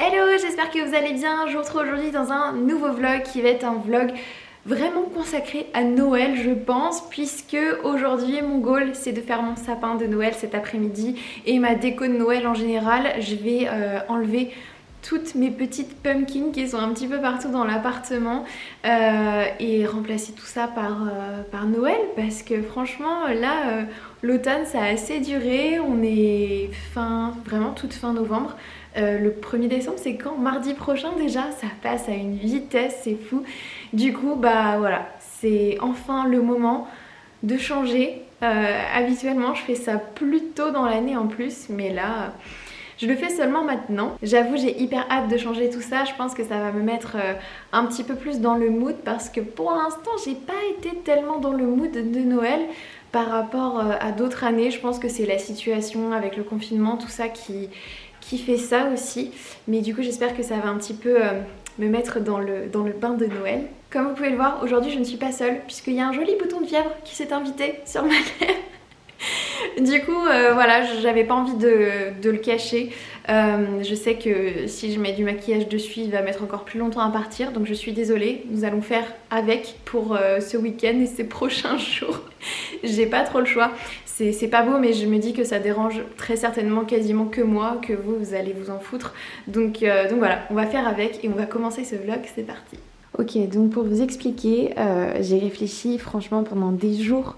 Hello, j'espère que vous allez bien. Je vous retrouve aujourd'hui dans un nouveau vlog qui va être un vlog vraiment consacré à Noël je pense, puisque aujourd'hui mon goal c'est de faire mon sapin de Noël cet après-midi et ma déco de Noël en général. Je vais enlever toutes mes petites pumpkins qui sont un petit peu partout dans l'appartement et remplacer tout ça par Noël, parce que franchement là l'automne ça a assez duré, on est vraiment toute fin novembre. Le 1er décembre c'est quand? Mardi prochain déjà, ça passe à une vitesse, c'est fou. Du coup bah voilà, c'est enfin le moment de changer. Habituellement je fais ça plus tôt dans l'année en plus, mais là je le fais seulement maintenant. J'avoue, j'ai hyper hâte de changer tout ça. Je pense que ça va me mettre un petit peu plus dans le mood, parce que pour l'instant, j'ai pas été tellement dans le mood de Noël par rapport à d'autres années. Je pense que c'est la situation avec le confinement, tout ça qui fait ça aussi. Mais du coup, j'espère que ça va un petit peu me mettre dans le bain de Noël. Comme vous pouvez le voir, aujourd'hui, je ne suis pas seule, puisqu'il y a un joli bouton de fièvre qui s'est invité sur ma lèvre. Du coup voilà, j'avais pas envie de le cacher. Je sais que si je mets du maquillage dessus il va mettre encore plus longtemps à partir, donc je suis désolée, nous allons faire avec pour ce week-end et ces prochains jours. J'ai pas trop le choix, c'est pas beau, mais je me dis que ça dérange très certainement quasiment que moi, que vous allez vous en foutre. Donc voilà, on va faire avec et on va commencer ce vlog, c'est parti. Ok, donc pour vous expliquer, j'ai réfléchi franchement pendant des jours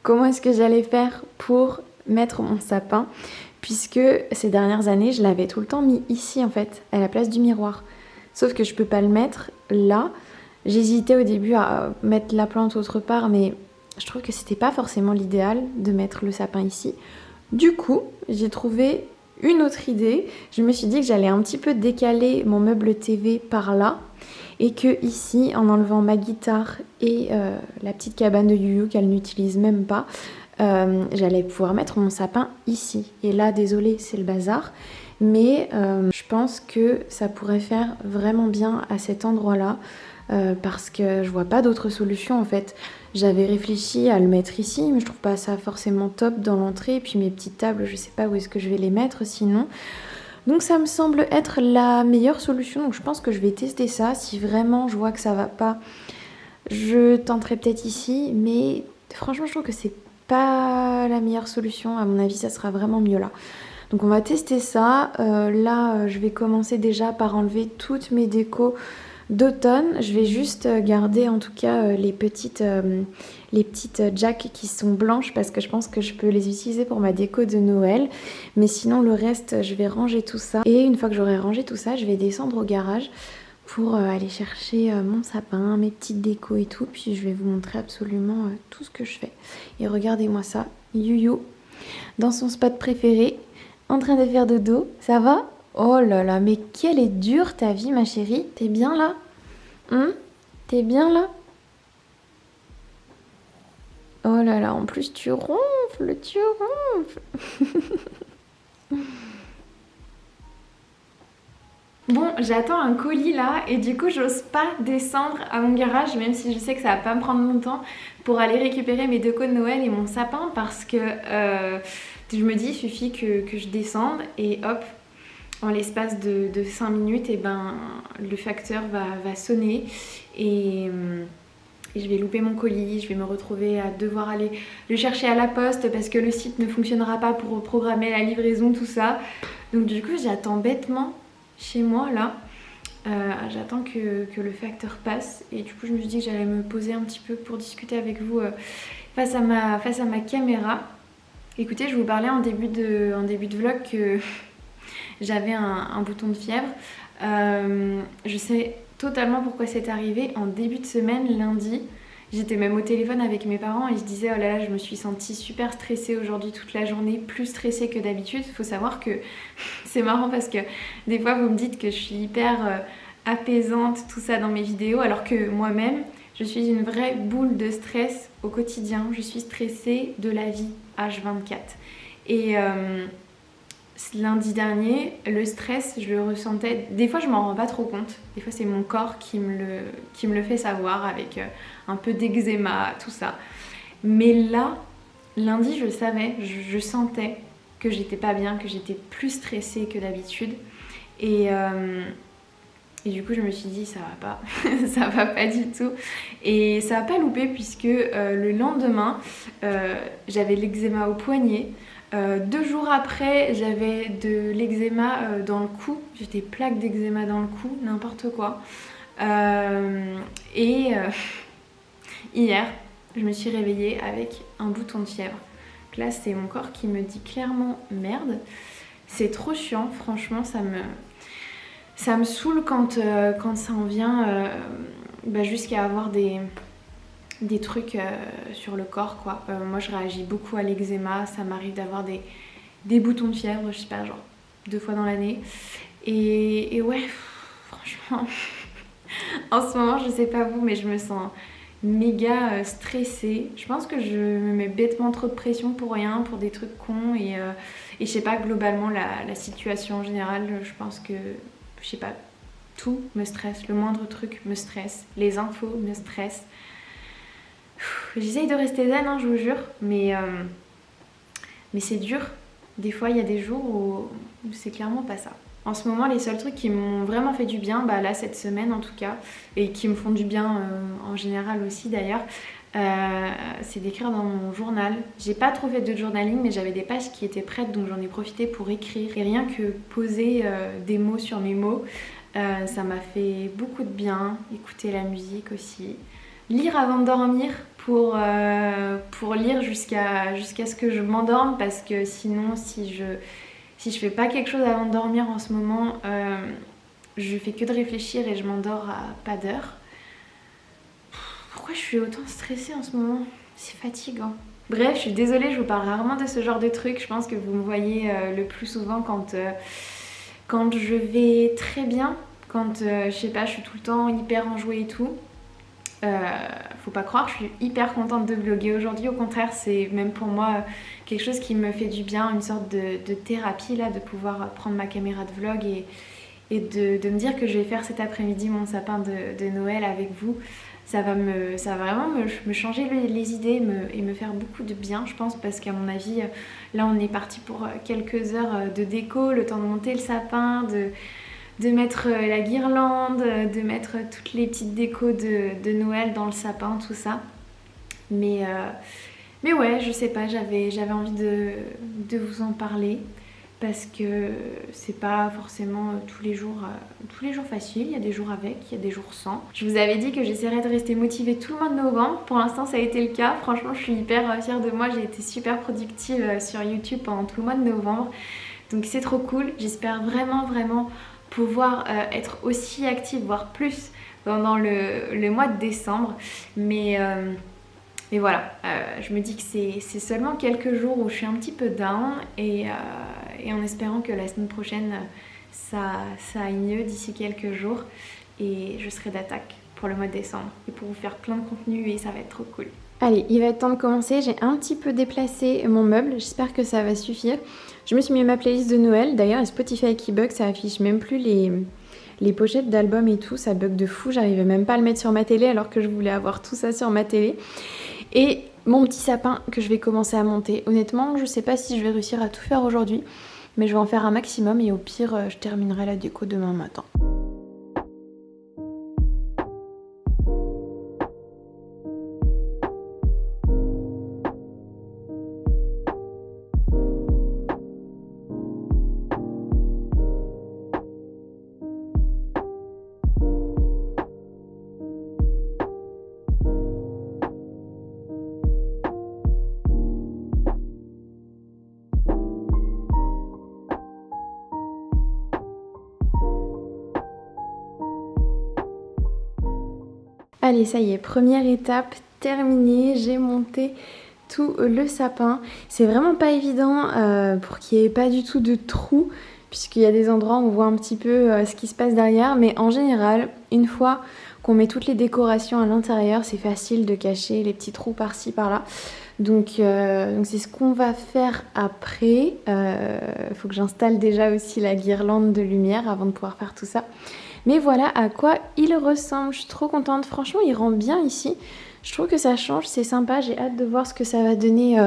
comment est-ce que j'allais faire pour mettre mon sapin, puisque ces dernières années je l'avais tout le temps mis ici en fait, à la place du miroir, sauf que je peux pas le mettre là. J'hésitais au début à mettre la plante autre part, mais je trouve que c'était pas forcément l'idéal de mettre le sapin ici. Du coup j'ai trouvé une autre idée. Je me suis dit que j'allais un petit peu décaler mon meuble TV par là, et que ici, en enlevant ma guitare et la petite cabane de Yuyu qu'elle n'utilise même pas, j'allais pouvoir mettre mon sapin ici. Et là, désolée, c'est le bazar, mais je pense que ça pourrait faire vraiment bien à cet endroit-là, parce que je vois pas d'autre solution en fait. J'avais réfléchi à le mettre ici, mais je trouve pas ça forcément top dans l'entrée. Et puis mes petites tables, je sais pas où est-ce que je vais les mettre sinon. Donc ça me semble être la meilleure solution, donc je pense que je vais tester ça. Si vraiment je vois que ça va pas, je tenterai peut-être ici, mais franchement je trouve que c'est pas la meilleure solution. À mon avis ça sera vraiment mieux là. Donc on va tester ça. Là je vais commencer déjà par enlever toutes mes décos d'automne. Je vais juste garder en tout cas les petites jacks qui sont blanches, parce que je pense que je peux les utiliser pour ma déco de Noël. Mais sinon le reste je vais ranger tout ça, et une fois que j'aurai rangé tout ça je vais descendre au garage pour aller chercher mon sapin, mes petites décos et tout. Puis je vais vous montrer absolument tout ce que je fais. Et regardez-moi ça, Yuyu dans son spot préféré en train de faire dodo. Ça va? Oh là là, mais quelle est dure ta vie ma chérie. T'es bien là? T'es bien là? Oh là là, en plus tu ronfles, tu ronfles. Bon, j'attends un colis là, et du coup j'ose pas descendre à mon garage, même si je sais que ça va pas me prendre longtemps, pour aller récupérer mes décos de Noël et mon sapin, parce que je me dis il suffit que je descende et hop, en l'espace de 5 minutes, et ben, le facteur va sonner et je vais louper mon colis. Je vais me retrouver à devoir aller le chercher à la poste parce que le site ne fonctionnera pas pour programmer la livraison, tout ça. Donc du coup j'attends bêtement chez moi là. J'attends que le facteur passe, et du coup je me suis dit que j'allais me poser un petit peu pour discuter avec vous face à ma caméra. Écoutez, je vous parlais en début de vlog que j'avais un bouton de fièvre. Je sais totalement pourquoi c'est arrivé. En début de semaine, lundi, j'étais même au téléphone avec mes parents et je disais oh là là, je me suis sentie super stressée aujourd'hui toute la journée, plus stressée que d'habitude. Il faut savoir que c'est marrant parce que des fois vous me dites que je suis hyper apaisante, tout ça dans mes vidéos, alors que moi-même je suis une vraie boule de stress au quotidien. Je suis stressée de la vie H24. Et lundi dernier, le stress, je le ressentais. Des fois, je m'en rends pas trop compte. Des fois, c'est mon corps qui me le fait savoir, avec un peu d'eczéma, tout ça. Mais là, lundi, je le savais, je sentais que j'étais pas bien, que j'étais plus stressée que d'habitude. Et du coup je me suis dit ça va pas, ça va pas du tout. Et ça va pas louper puisque le lendemain j'avais l'eczéma au poignet. 2 jours après j'avais de l'eczéma dans le cou, j'ai des plaques d'eczéma dans le cou, n'importe quoi. Hier je me suis réveillée avec un bouton de fièvre. Donc là c'est mon corps qui me dit clairement merde. C'est trop chiant, franchement ça me saoule quand ça en vient jusqu'à avoir des trucs sur le corps quoi. Moi je réagis beaucoup à l'eczéma, ça m'arrive d'avoir des boutons de fièvre, je sais pas, genre 2 fois dans l'année. Et ouais, franchement, en ce moment je sais pas vous mais je me sens méga stressée. Je pense que je me mets bêtement trop de pression pour rien, pour des trucs cons et je sais pas, globalement la situation en général, je pense que je sais pas, tout me stresse, le moindre truc me stresse, les infos me stressent. J'essaye de rester zen, hein, je vous jure, mais c'est dur. Des fois, il y a des jours où c'est clairement pas ça. En ce moment, les seuls trucs qui m'ont vraiment fait du bien, là cette semaine en tout cas, et qui me font du bien en général aussi d'ailleurs, c'est d'écrire dans mon journal. J'ai pas trop fait de journaling mais j'avais des pages qui étaient prêtes donc j'en ai profité pour écrire. Et rien que poser des mots sur mes mots, ça m'a fait beaucoup de bien. Écouter la musique aussi. Lire avant de dormir pour lire jusqu'à ce que je m'endorme parce que sinon si je fais pas quelque chose avant de dormir en ce moment, je fais que de réfléchir et je m'endors à pas d'heure. Pourquoi je suis autant stressée en ce moment? C'est fatigant. Bref, je suis désolée, je vous parle rarement de ce genre de trucs. Je pense que vous me voyez le plus souvent quand je vais très bien, quand je sais pas, je suis tout le temps hyper enjouée et tout. Faut pas croire, je suis hyper contente de vlogger aujourd'hui. Au contraire, c'est même pour moi quelque chose qui me fait du bien, une sorte de thérapie là, de pouvoir prendre ma caméra de vlog et de me dire que je vais faire cet après-midi mon sapin de Noël avec vous. Ça va vraiment me changer les idées et me faire beaucoup de bien, je pense, parce qu'à mon avis, là on est parti pour quelques heures de déco, le temps de monter le sapin, de mettre la guirlande, de mettre toutes les petites décos de Noël dans le sapin, tout ça. Mais ouais, je sais pas, j'avais envie de vous en parler. Parce que c'est pas forcément tous les jours faciles, il y a des jours avec, il y a des jours sans. Je vous avais dit que j'essaierais de rester motivée tout le mois de novembre, pour l'instant ça a été le cas, franchement je suis hyper fière de moi, j'ai été super productive sur YouTube pendant tout le mois de novembre, donc c'est trop cool, j'espère vraiment pouvoir être aussi active, voire plus, pendant le mois de décembre, mais voilà, je me dis que c'est seulement quelques jours où je suis un petit peu down et en espérant que la semaine prochaine ça aille mieux d'ici quelques jours et je serai d'attaque pour le mois de décembre et pour vous faire plein de contenu et ça va être trop cool. Allez, il va être temps de commencer, j'ai un petit peu déplacé mon meuble, j'espère que ça va suffire. Je me suis mis ma playlist de Noël, d'ailleurs Spotify qui bug, ça affiche même plus les pochettes d'albums et tout, ça bug de fou, j'arrivais même pas à le mettre sur ma télé alors que je voulais avoir tout ça sur ma télé. Et mon petit sapin que je vais commencer à monter. Honnêtement, je sais pas si je vais réussir à tout faire aujourd'hui, mais je vais en faire un maximum et au pire, je terminerai la déco demain matin. Allez, ça y est, première étape terminée, j'ai monté tout le sapin. C'est vraiment pas évident pour qu'il n'y ait pas du tout de trous, puisqu'il y a des endroits où on voit un petit peu ce qui se passe derrière, mais en général, une fois qu'on met toutes les décorations à l'intérieur, c'est facile de cacher les petits trous par-ci, par-là. Donc c'est ce qu'on va faire après. Faut que j'installe déjà aussi la guirlande de lumière avant de pouvoir faire tout ça. Mais voilà à quoi il ressemble, je suis trop contente, franchement il rend bien ici, je trouve que ça change, c'est sympa, j'ai hâte de voir ce que ça va donner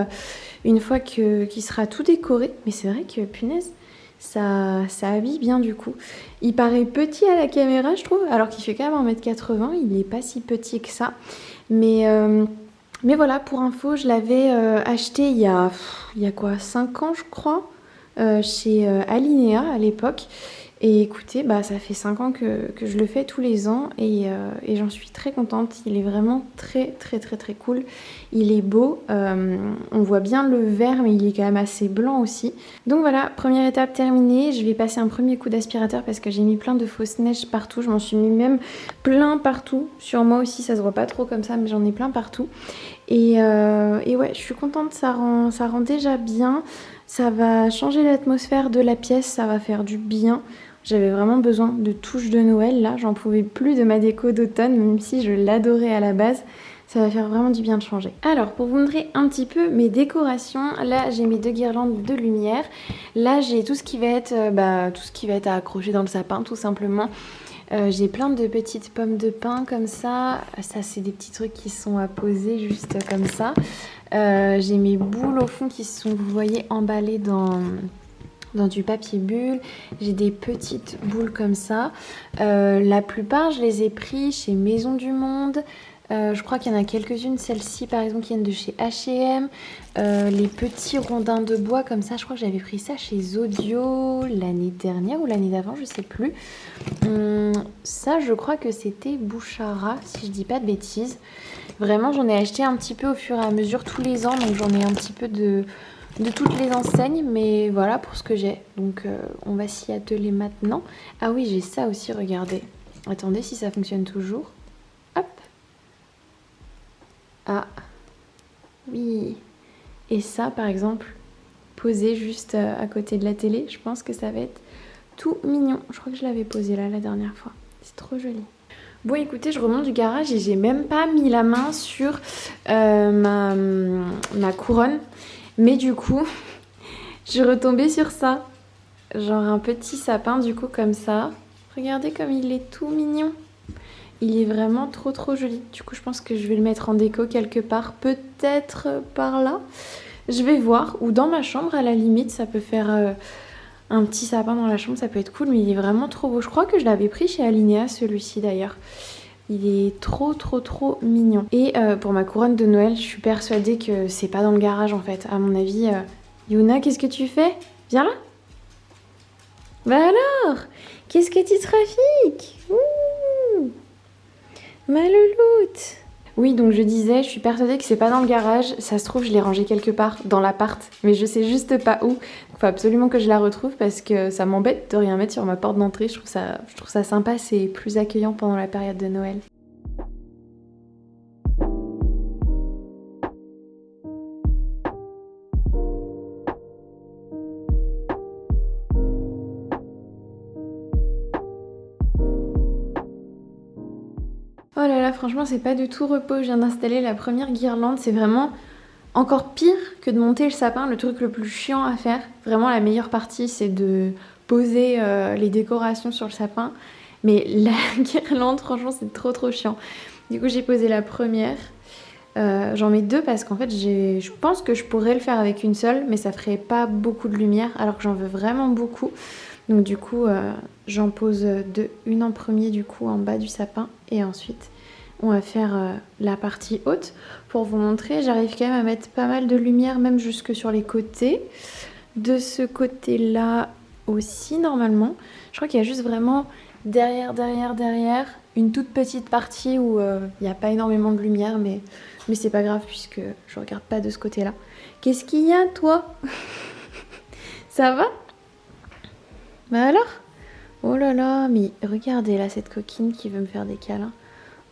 une fois qu'il sera tout décoré. Mais c'est vrai que punaise, ça habille bien du coup. Il paraît petit à la caméra je trouve, alors qu'il fait quand même 1m80, il n'est pas si petit que ça. Mais voilà, pour info, je l'avais acheté il y a quoi, 5 ans je crois, chez Alinea à l'époque. Et écoutez, bah, ça fait 5 ans que je le fais tous les ans et j'en suis très contente. Il est vraiment très très très très cool. Il est beau, on voit bien le vert mais il est quand même assez blanc aussi. Donc voilà, première étape terminée. Je vais passer un premier coup d'aspirateur parce que j'ai mis plein de fausses neiges partout. Je m'en suis mis même plein partout. Sur moi aussi, ça se voit pas trop comme ça mais j'en ai plein partout. Et ouais, je suis contente, ça rend déjà bien. Ça va changer l'atmosphère de la pièce, ça va faire du bien. J'avais vraiment besoin de touches de Noël là, j'en pouvais plus de ma déco d'automne, même si je l'adorais à la base. Ça va faire vraiment du bien de changer. Alors, pour vous montrer un petit peu mes décorations, là j'ai mes 2 guirlandes de lumière. Là j'ai tout ce qui va être à accrocher dans le sapin tout simplement. J'ai plein de petites pommes de pin comme ça. Ça c'est des petits trucs qui sont à poser juste comme ça. J'ai mes boules au fond qui sont, vous voyez, emballées dans du papier bulle. J'ai des petites boules comme ça. La plupart je les ai pris chez Maison du Monde. Je crois qu'il y en a quelques-unes, celles-ci par exemple qui viennent de chez H&M. Les petits rondins de bois comme ça, je crois que j'avais pris ça chez Zodio l'année dernière ou l'année d'avant, je sais plus. Ça je crois que c'était Bouchara si je dis pas de bêtises. Vraiment j'en ai acheté un petit peu au fur et à mesure tous les ans, donc j'en ai un petit peu de toutes les enseignes, mais voilà pour ce que j'ai. Donc on va s'y atteler maintenant. Ah oui, j'ai ça aussi, regardez. Attendez si ça fonctionne toujours. Hop. Ah, oui. Et ça, par exemple, posé juste à côté de la télé, je pense que ça va être tout mignon. Je crois que je l'avais posé là la dernière fois. C'est trop joli. Bon, écoutez, je remonte du garage et j'ai même pas mis la main sur ma couronne. Mais du coup, je suis retombée sur ça. Genre un petit sapin du coup comme ça. Regardez comme il est tout mignon. Il est vraiment trop trop joli. Du coup, je pense que je vais le mettre en déco quelque part. Peut-être par là. Je vais voir. Ou dans ma chambre à la limite. Ça peut faire un petit sapin dans la chambre. Ça peut être cool. Mais il est vraiment trop beau. Je crois que je l'avais pris chez Alinea celui-ci d'ailleurs. Il est trop trop trop mignon. Et pour ma couronne de Noël, je suis persuadée que c'est pas dans le garage en fait. À mon avis, Yuna, qu'est-ce que tu fais? Viens là. Bah alors, qu'est-ce que tu trafiques? Ouh, ma louloute. Oui, donc je disais, je suis persuadée que c'est pas dans le garage. Ça se trouve, je l'ai rangé quelque part dans l'appart, mais je sais juste pas où. Il faut absolument que je la retrouve parce que ça m'embête de rien mettre sur ma porte d'entrée. Je trouve ça sympa, c'est plus accueillant pendant la période de Noël. Oh là là, franchement, c'est pas du tout repos. Je viens d'installer la première guirlande. C'est vraiment encore pire que de monter le sapin. Le truc le plus chiant à faire. Vraiment, la meilleure partie, c'est de poser les décorations sur le sapin. Mais la guirlande, franchement, c'est trop trop chiant. Du coup, j'ai posé la première. J'en mets 2 parce qu'en fait, je pense que je pourrais le faire avec une seule. Mais ça ferait pas beaucoup de lumière alors que j'en veux vraiment beaucoup. Donc du coup, j'en pose 2. Une en premier du coup en bas du sapin. Et ensuite, on va faire la partie haute. Pour vous montrer, j'arrive quand même à mettre pas mal de lumière, même jusque sur les côtés. De ce côté-là aussi, normalement. Je crois qu'il y a juste vraiment derrière, une toute petite partie où il n'y a pas énormément de lumière. Mais c'est pas grave puisque je regarde pas de ce côté-là. Qu'est-ce qu'il y a, toi? Ça va? Bah alors? Oh là là, mais regardez là cette coquine qui veut me faire des câlins.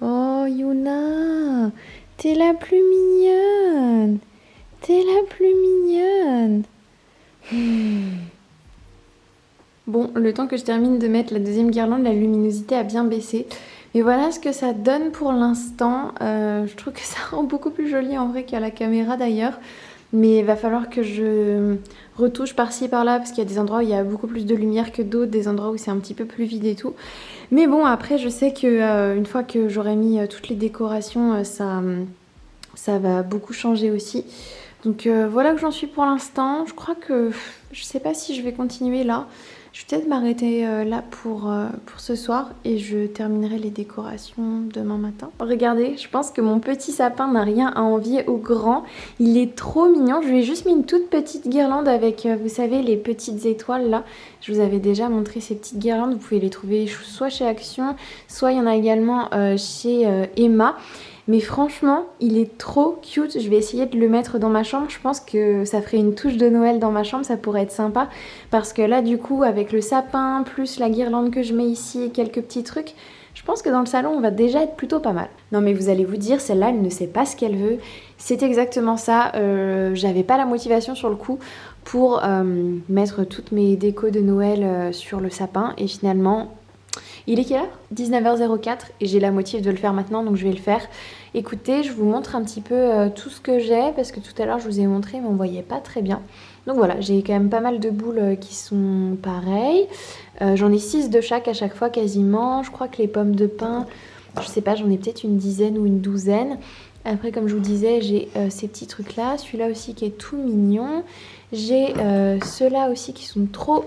Oh Yuna, t'es la plus mignonne. T'es la plus mignonne. Bon, le temps que je termine de mettre la deuxième guirlande, la luminosité a bien baissé. Mais voilà ce que ça donne pour l'instant. Je trouve que ça rend beaucoup plus joli en vrai qu'à la caméra d'ailleurs. Mais il va falloir que je retouche par-ci par-là parce qu'il y a des endroits où il y a beaucoup plus de lumière que d'autres, des endroits où c'est un petit peu plus vide et tout. Mais bon, après je sais que une fois que j'aurai mis toutes les décorations, ça va beaucoup changer aussi. Donc voilà que j'en suis pour l'instant. Je crois que je sais pas si je vais continuer là. Je vais peut-être m'arrêter là pour ce soir et je terminerai les décorations demain matin. Regardez, je pense que mon petit sapin n'a rien à envier au grand. Il est trop mignon. Je lui ai juste mis une toute petite guirlande avec, vous savez, les petites étoiles là. Je vous avais déjà montré ces petites guirlandes. Vous pouvez les trouver soit chez Action, soit il y en a également chez Emma. Mais franchement, il est trop cute. Je vais essayer de le mettre dans ma chambre. Je pense que ça ferait une touche de Noël dans ma chambre. Ça pourrait être sympa. Parce que là, du coup, avec le sapin, plus la guirlande que je mets ici et quelques petits trucs, je pense que dans le salon, on va déjà être plutôt pas mal. Non mais vous allez vous dire, celle-là, elle ne sait pas ce qu'elle veut. C'est exactement ça. J'avais pas la motivation sur le coup pour mettre toutes mes décos de Noël sur le sapin. Et finalement... Il est quelle heure ? 19h04 et j'ai la motive de le faire maintenant, donc je vais le faire. Écoutez, je vous montre un petit peu tout ce que j'ai parce que tout à l'heure je vous ai montré mais on voyait pas très bien. Donc voilà, j'ai quand même pas mal de boules qui sont pareilles. J'en ai 6 de chaque à chaque fois quasiment. Je crois que les pommes de pin, je sais pas, j'en ai peut-être une dizaine ou une douzaine. Après, comme je vous disais, j'ai ces petits trucs là. Celui-là aussi qui est tout mignon. J'ai ceux-là aussi qui sont trop...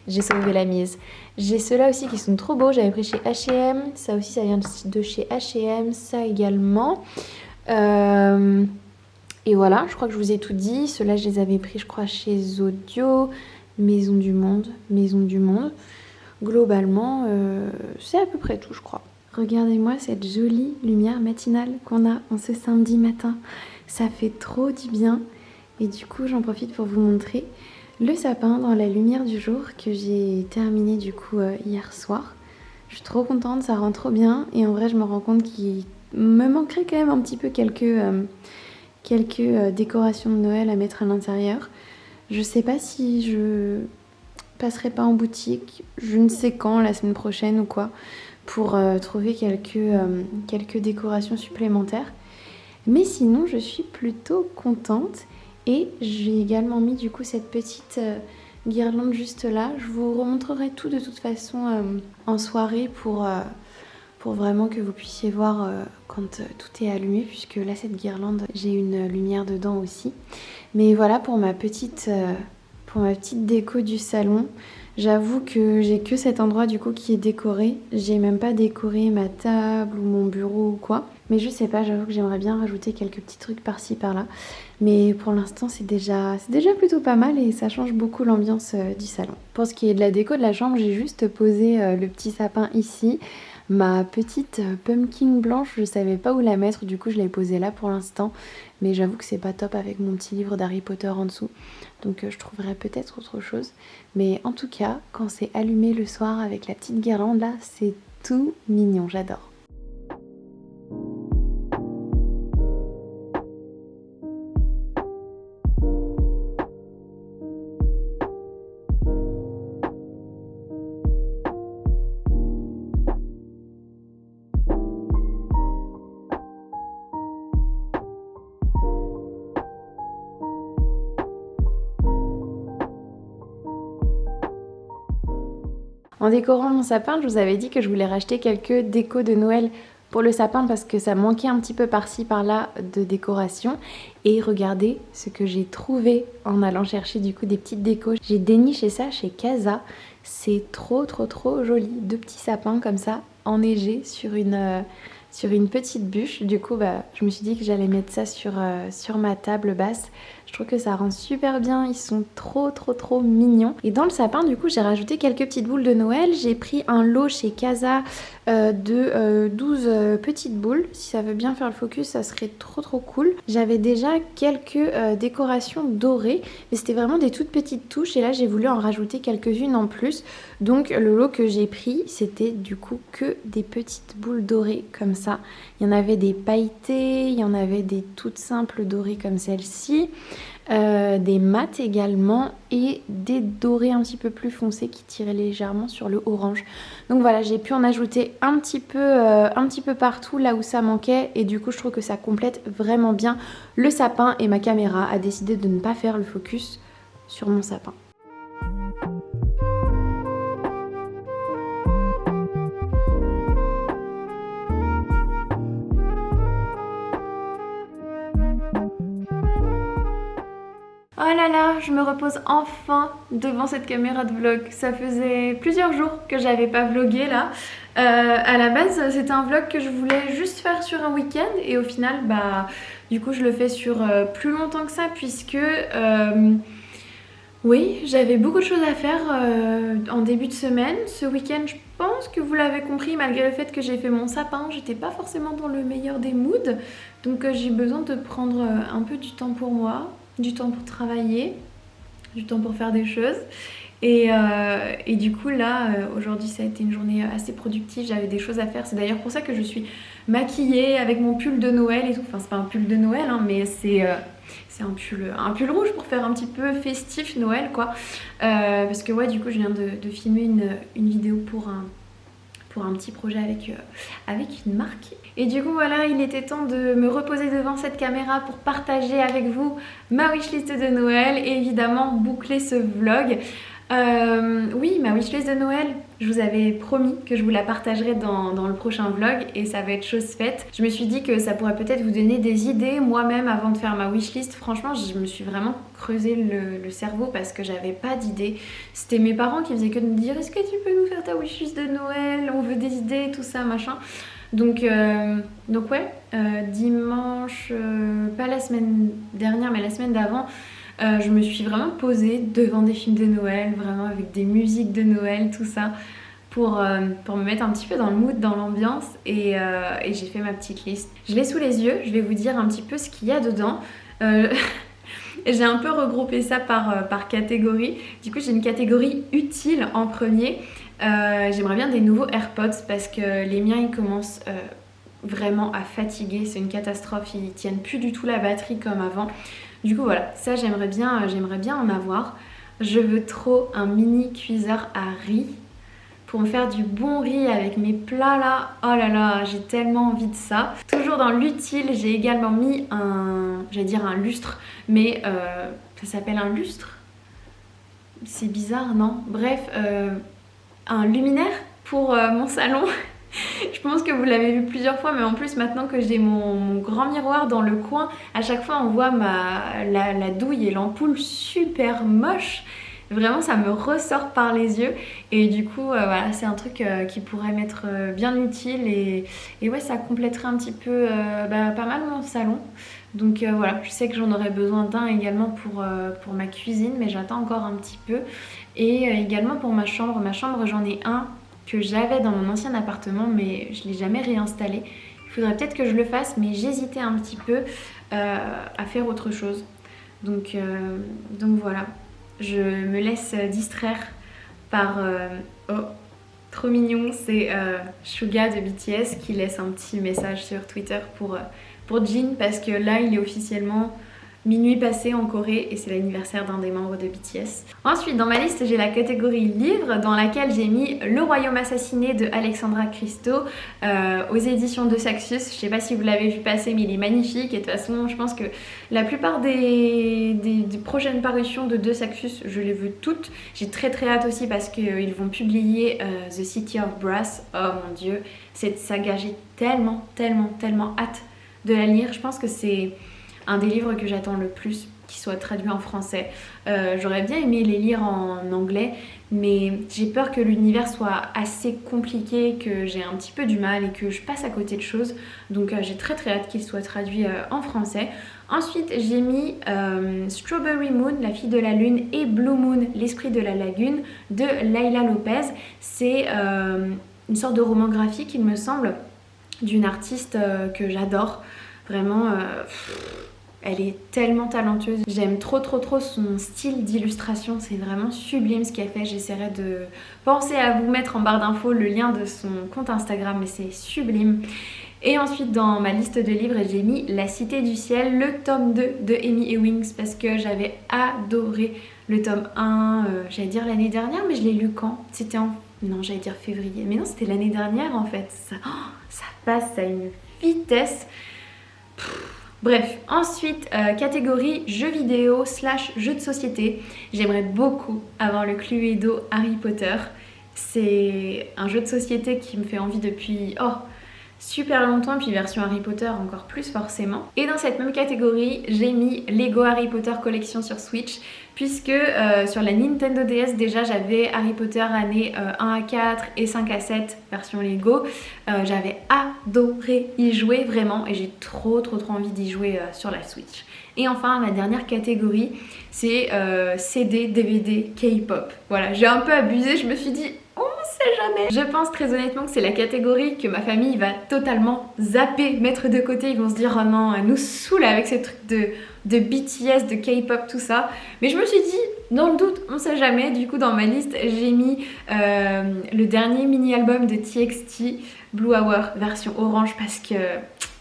J'ai sauvé la mise. J'ai ceux-là aussi qui sont trop beaux. J'avais pris chez H&M. Ça aussi, ça vient de chez H&M. Ça également. Et voilà, je crois que je vous ai tout dit. Ceux-là, je les avais pris, je crois, chez Zodio. Maison du Monde. Maison du Monde. Globalement, c'est à peu près tout, je crois. Regardez-moi cette jolie lumière matinale qu'on a en ce samedi matin. Ça fait trop du bien. Et du coup, j'en profite pour vous montrer le sapin dans la lumière du jour que j'ai terminé du coup hier soir. Je suis trop contente, ça rend trop bien et en vrai je me rends compte qu'il me manquerait quand même un petit peu quelques décorations de Noël à mettre à l'intérieur. Je sais pas si je passerai pas en boutique, je ne sais quand, la semaine prochaine ou quoi, pour trouver quelques décorations supplémentaires. Mais sinon je suis plutôt contente. Et j'ai également mis du coup cette petite guirlande juste là. Je vous remontrerai tout de toute façon en soirée pour vraiment que vous puissiez voir quand tout est allumé. Puisque là cette guirlande, j'ai une lumière dedans aussi. Mais voilà pour ma petite déco du salon. J'avoue que j'ai que cet endroit du coup qui est décoré. J'ai même pas décoré ma table ou mon bureau ou quoi. Mais je sais pas, j'avoue que j'aimerais bien rajouter quelques petits trucs par-ci par-là. Mais pour l'instant c'est déjà plutôt pas mal et ça change beaucoup l'ambiance du salon. Pour ce qui est de la déco de la chambre, j'ai juste posé le petit sapin ici. Ma petite pumpkin blanche, je savais pas où la mettre, du coup je l'ai posée là pour l'instant. Mais j'avoue que c'est pas top avec mon petit livre d'Harry Potter en dessous. Donc je trouverai peut-être autre chose. Mais en tout cas, quand c'est allumé le soir avec la petite guirlande là, c'est tout mignon, j'adore. En décorant mon sapin, je vous avais dit que je voulais racheter quelques décos de Noël pour le sapin parce que ça manquait un petit peu par-ci par-là de décoration. Et regardez ce que j'ai trouvé en allant chercher du coup des petites décos. J'ai déniché ça chez Casa. C'est trop joli. 2 petits sapins comme ça enneigés sur une petite bûche. Du coup je me suis dit que j'allais mettre ça sur ma table basse. Je trouve que ça rend super bien, ils sont trop mignons. Et dans le sapin du coup j'ai rajouté quelques petites boules de Noël. J'ai pris un lot chez Casa de 12 petites boules. Si ça veut bien faire le focus, ça serait trop cool. J'avais déjà quelques décorations dorées, mais c'était vraiment des toutes petites touches et là j'ai voulu en rajouter quelques-unes en plus. Donc le lot que j'ai pris, c'était du coup que des petites boules dorées comme ça. Il y en avait des pailletées, il y en avait des toutes simples dorées comme celle-ci. Des mats également et des dorés un petit peu plus foncés qui tiraient légèrement sur le orange. Donc voilà, j'ai pu en ajouter un petit peu partout là où ça manquait et du coup je trouve que ça complète vraiment bien le sapin et ma caméra a décidé de ne pas faire le focus sur mon sapin. Oh là là, je me repose enfin devant cette caméra de vlog. Ça faisait plusieurs jours que j'avais pas vlogué là. À la base, c'était un vlog que je voulais juste faire sur un week-end et au final, bah, du coup, je le fais sur plus longtemps que ça puisque, oui, j'avais beaucoup de choses à faire en début de semaine. Ce week-end, je pense que vous l'avez compris, malgré le fait que j'ai fait mon sapin, j'étais pas forcément dans le meilleur des moods. Donc j'ai besoin de prendre un peu du temps pour moi, du temps pour travailler, du temps pour faire des choses. Et du coup là, aujourd'hui ça a été une journée assez productive, j'avais des choses à faire. C'est d'ailleurs pour ça que je suis maquillée avec mon pull de Noël et tout. Enfin c'est pas un pull de Noël hein, mais c'est un pull rouge pour faire un petit peu festif Noël quoi. Parce que ouais du coup je viens de filmer une vidéo pour un petit projet avec une marque. Et du coup voilà, il était temps de me reposer devant cette caméra pour partager avec vous ma wishlist de Noël et évidemment boucler ce vlog. Oui, ma wishlist de Noël, je vous avais promis que je vous la partagerais dans le prochain vlog et ça va être chose faite. Je me suis dit que ça pourrait peut-être vous donner des idées moi-même avant de faire ma wishlist. Franchement, je me suis vraiment creusé le cerveau parce que j'avais pas d'idées. C'était mes parents qui faisaient que de me dire est-ce que tu peux nous faire ta wishlist de Noël? On veut des idées, tout ça, machin. Donc ouais, dimanche, pas la semaine dernière mais la semaine d'avant, je me suis vraiment posée devant des films de Noël, vraiment avec des musiques de Noël, tout ça, pour me mettre un petit peu dans le mood, dans l'ambiance et j'ai fait ma petite liste. Je l'ai sous les yeux, je vais vous dire un petit peu ce qu'il y a dedans. J'ai un peu regroupé ça par catégorie. Du coup j'ai une catégorie utile en premier. J'aimerais bien des nouveaux AirPods parce que les miens ils commencent vraiment à fatiguer, c'est une catastrophe, ils tiennent plus du tout la batterie comme avant. Du coup voilà, ça j'aimerais bien en avoir. Je veux trop un mini cuiseur à riz pour me faire du bon riz avec mes plats là. Oh là là, j'ai tellement envie de ça. Toujours dans l'utile, j'ai également mis j'allais dire un lustre, mais ça s'appelle un lustre? C'est bizarre, non? Bref, un luminaire pour mon salon. Je pense que vous l'avez vu plusieurs fois, mais en plus maintenant que j'ai mon grand miroir dans le coin, à chaque fois on voit la douille et l'ampoule super moche. Vraiment ça me ressort par les yeux et du coup voilà, c'est un truc qui pourrait m'être bien utile et ouais ça compléterait un petit peu pas mal mon salon. Donc voilà, je sais que j'en aurais besoin d'un également pour ma cuisine, mais j'attends encore un petit peu. Et également pour ma chambre j'en ai un que j'avais dans mon ancien appartement mais je ne l'ai jamais réinstallé. Il faudrait peut-être que je le fasse mais j'hésitais un petit peu à faire autre chose. Donc voilà, je me laisse distraire par... oh, trop mignon, c'est Suga de BTS qui laisse un petit message sur Twitter pour Jin parce que là il est officiellement minuit passé en Corée et c'est l'anniversaire d'un des membres de BTS. Ensuite dans ma liste j'ai la catégorie livres dans laquelle j'ai mis Le Royaume assassiné de Alexandra Christo aux éditions de Saxus. Je sais pas si vous l'avez vu passer mais il est magnifique et de toute façon je pense que la plupart des prochaines parutions de Saxus je les veux toutes. J'ai très hâte aussi parce qu'ils vont publier The City of Brass. Oh mon dieu, cette saga, j'ai tellement hâte de la lire. Je pense que c'est un des livres que j'attends le plus qui soit traduit en français. J'aurais bien aimé les lire en anglais, mais j'ai peur que l'univers soit assez compliqué, que j'ai un petit peu du mal et que je passe à côté de choses. Donc j'ai très hâte qu'il soit traduit en français. Ensuite j'ai mis Strawberry Moon, la fille de la lune, et Blue Moon, l'esprit de la lagune de Laila Lopez. C'est une sorte de roman graphique il me semble, d'une artiste que j'adore. Vraiment... elle est tellement talentueuse. J'aime trop son style d'illustration. C'est vraiment sublime ce qu'elle fait. J'essaierai de penser à vous mettre en barre d'infos le lien de son compte Instagram, mais c'est sublime. Et ensuite dans ma liste de livres j'ai mis La Cité du Ciel, le tome 2 de Amy Ewing parce que j'avais adoré le tome 1, j'allais dire l'année dernière, mais je l'ai lu quand? C'était non, j'allais dire février, mais non, c'était l'année dernière en fait. Ça passe à une vitesse. Bref, ensuite, catégorie jeux vidéo / jeux de société. J'aimerais beaucoup avoir le Cluedo Harry Potter. C'est un jeu de société qui me fait envie depuis super longtemps, puis version Harry Potter encore plus forcément. Et dans cette même catégorie, j'ai mis Lego Harry Potter collection sur Switch, puisque sur la Nintendo DS déjà j'avais Harry Potter année 1 à 4 et 5 à 7 version Lego. J'avais adoré y jouer vraiment, et j'ai trop envie d'y jouer sur la Switch. Et enfin la dernière catégorie, c'est CD, DVD, K-pop. Voilà, j'ai un peu abusé, je me suis dit on sait jamais. Je pense très honnêtement que c'est la catégorie que ma famille va totalement zapper, mettre de côté. Ils vont se dire oh non, elle nous saoule avec ces trucs de BTS, de K-pop, tout ça. Mais je me suis dit, dans le doute, on sait jamais. Du coup dans ma liste j'ai mis le dernier mini-album de TXT, Blue Hour, version orange, parce que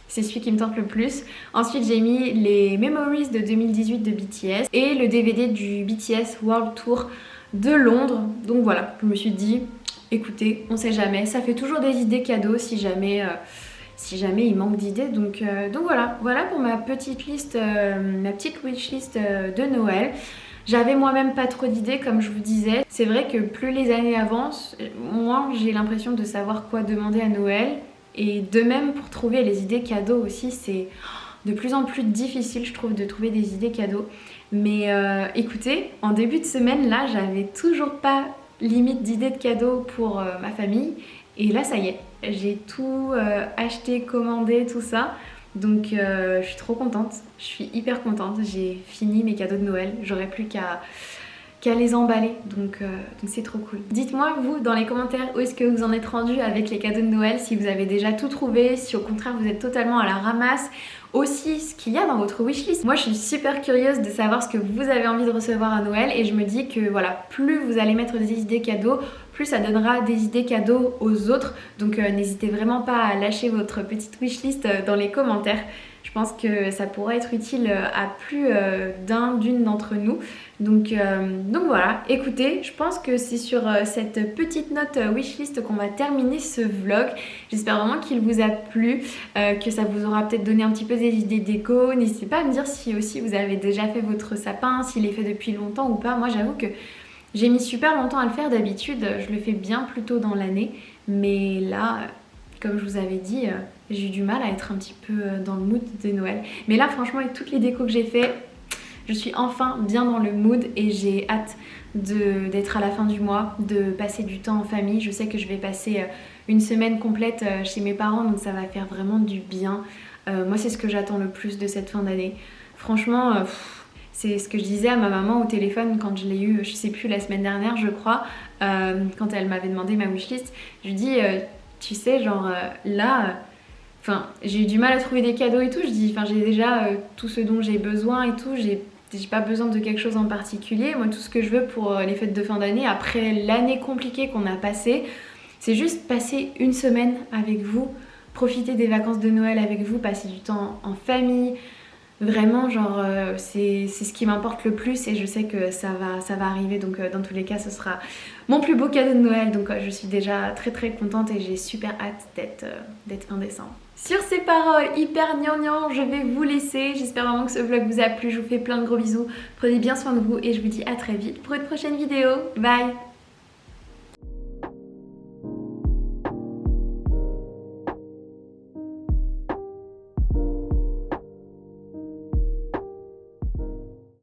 c'est celui qui me tente le plus. Ensuite j'ai mis les Memories de 2018 de BTS et le DVD du BTS World Tour de Londres. Donc voilà, je me suis dit, écoutez, on sait jamais, ça fait toujours des idées cadeaux si jamais il manque d'idées. Donc voilà pour ma petite liste, ma petite wishlist de Noël. J'avais moi-même pas trop d'idées comme je vous disais. C'est vrai que plus les années avancent, moins j'ai l'impression de savoir quoi demander à Noël. Et de même pour trouver les idées cadeaux aussi, c'est de plus en plus difficile je trouve de trouver des idées cadeaux. Mais écoutez, en début de semaine là, j'avais toujours pas limite d'idées de cadeaux pour ma famille. Et là ça y est, j'ai tout acheté, commandé, tout ça. Donc je suis trop contente, je suis hyper contente. J'ai fini mes cadeaux de Noël, j'aurais plus qu'à les emballer, donc c'est trop cool. Dites-moi vous dans les commentaires où est-ce que vous en êtes rendu avec les cadeaux de Noël, si vous avez déjà tout trouvé, si au contraire vous êtes totalement à la ramasse, aussi ce qu'il y a dans votre wishlist. Moi je suis super curieuse de savoir ce que vous avez envie de recevoir à Noël, et je me dis que voilà, plus vous allez mettre des idées cadeaux, plus ça donnera des idées cadeaux aux autres. Donc n'hésitez vraiment pas à lâcher votre petite wishlist dans les commentaires. Je pense que ça pourrait être utile à plus d'une d'entre nous. Donc voilà, écoutez, je pense que c'est sur cette petite note wishlist qu'on va terminer ce vlog. J'espère vraiment qu'il vous a plu, que ça vous aura peut-être donné un petit peu des idées déco. N'hésitez pas à me dire si aussi vous avez déjà fait votre sapin, s'il est fait depuis longtemps ou pas. Moi j'avoue que j'ai mis super longtemps à le faire. D'habitude je le fais bien plus tôt dans l'année, mais là comme je vous avais dit, j'ai eu du mal à être un petit peu dans le mood de Noël. Mais là franchement avec toutes les décos que j'ai fait, je suis enfin bien dans le mood et j'ai hâte d'être à la fin du mois, de passer du temps en famille. Je sais que je vais passer une semaine complète chez mes parents, donc ça va faire vraiment du bien. Moi c'est ce que j'attends le plus de cette fin d'année. Franchement, c'est ce que je disais à ma maman au téléphone quand je l'ai eu, je sais plus, la semaine dernière je crois, quand elle m'avait demandé ma wishlist. Je lui dis, tu sais genre là... Enfin, j'ai eu du mal à trouver des cadeaux et tout. Je dis, enfin, j'ai déjà tout ce dont j'ai besoin et tout. J'ai pas besoin de quelque chose en particulier. Moi, tout ce que je veux pour les fêtes de fin d'année, après l'année compliquée qu'on a passée, c'est juste passer une semaine avec vous, profiter des vacances de Noël avec vous, passer du temps en famille. Vraiment, genre, c'est ce qui m'importe le plus, et je sais que ça va arriver. Donc, dans tous les cas, ce sera mon plus beau cadeau de Noël. Donc, je suis déjà très contente et j'ai super hâte d'être fin décembre. Sur ces paroles hyper gnangnan, je vais vous laisser. J'espère vraiment que ce vlog vous a plu. Je vous fais plein de gros bisous. Prenez bien soin de vous et je vous dis à très vite pour une prochaine vidéo. Bye!